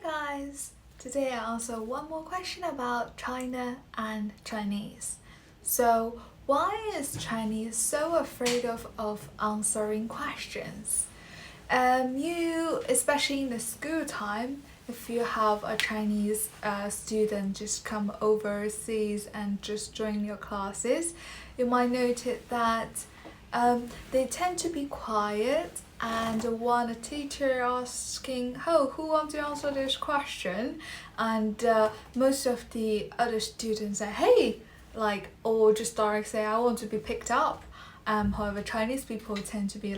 guys! Today I answer one more question about China and Chinese. So why is Chinese so afraid of answering questions? Especially in the school time, if you have a Chinese student just come overseas and just join your classes, you might notice that they tend to be quiet, and when a teacher asking, oh, who wants to answer this question, and most of the other students say, hey, or just directly say, I want to be picked up. However, Chinese people tend to be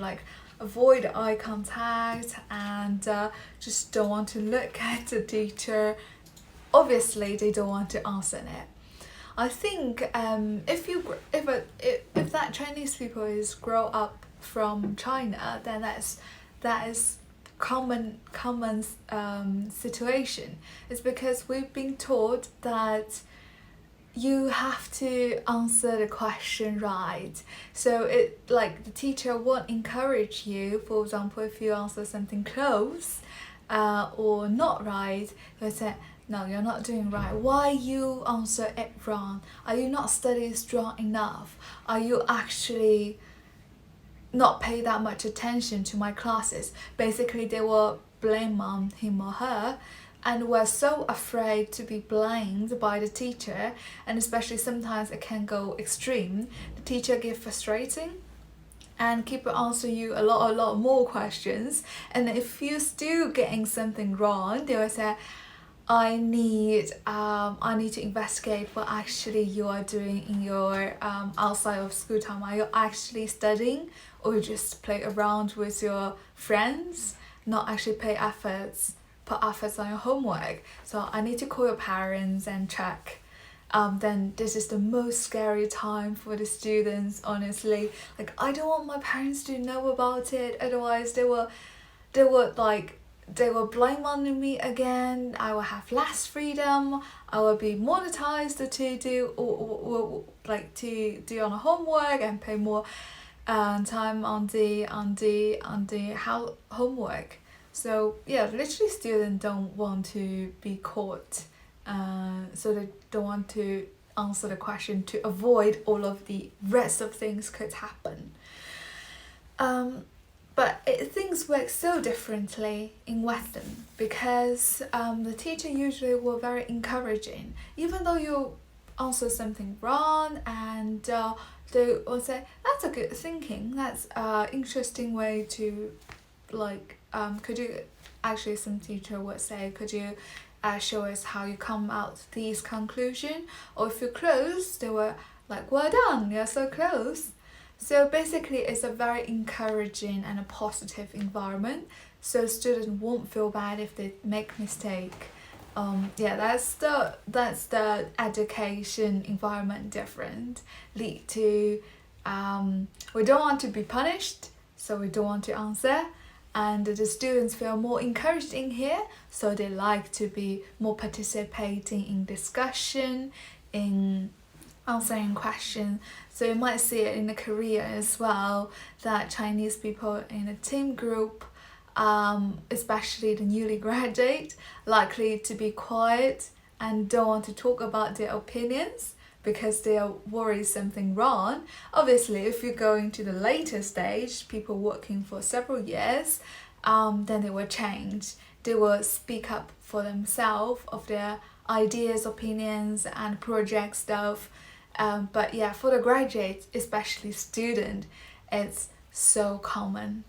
avoid eye contact and just don't want to look at the teacher. Obviously, they don't want to answer it. I think if that Chinese people is grow up from China, then that is common situation. It's because we've been taught that you have to answer the question right. So the teacher won't encourage you. For example, if you answer something close or not right, they'll say, no, you're not doing right. Why you answer it wrong? Are you not studying strong enough? Are you actually not pay that much attention to my classes? Basically, they will blame on him or her, and we're so afraid to be blamed by the teacher, and especially sometimes it can go extreme. The teacher get frustrating and keep answer you a lot more questions, and if you still getting something wrong, they will say, I need to investigate what actually you are doing in your outside of school time. Are you actually studying, or you just play around with your friends, not actually put efforts on your homework? So I need to call your parents and check. Then this is the most scary time for the students, honestly. I don't want my parents to know about it, otherwise they will blame on me again. I will have less freedom. I will be monetized to do on a homework and pay more time on the homework. So yeah, literally students don't want to be caught. So they don't want to answer the question to avoid all of the rest of things could happen. But things work so differently in Western, because the teacher usually were very encouraging. Even though you answer something wrong, and they will say, that's a good thinking, that's an interesting way to, could you, actually some teacher would say, could you show us how you come out these conclusion? Or if you're close, they were like, well done, you're so close. So basically, it's a very encouraging and a positive environment, so students won't feel bad if they make mistake. That's the education environment different. Lead to we don't want to be punished, so we don't want to answer, and the students feel more encouraged in here, so they like to be more participating in discussion, in answering questions. So you might see it in the Korea as well, that Chinese people in a team group, especially the newly graduate, likely to be quiet and don't want to talk about their opinions because they are worried something wrong. Obviously, if you're going to the later stage, people working for several years, then they will change. They will speak up for themselves of their ideas, opinions and project stuff. But yeah, for the graduates, especially student, it's so common.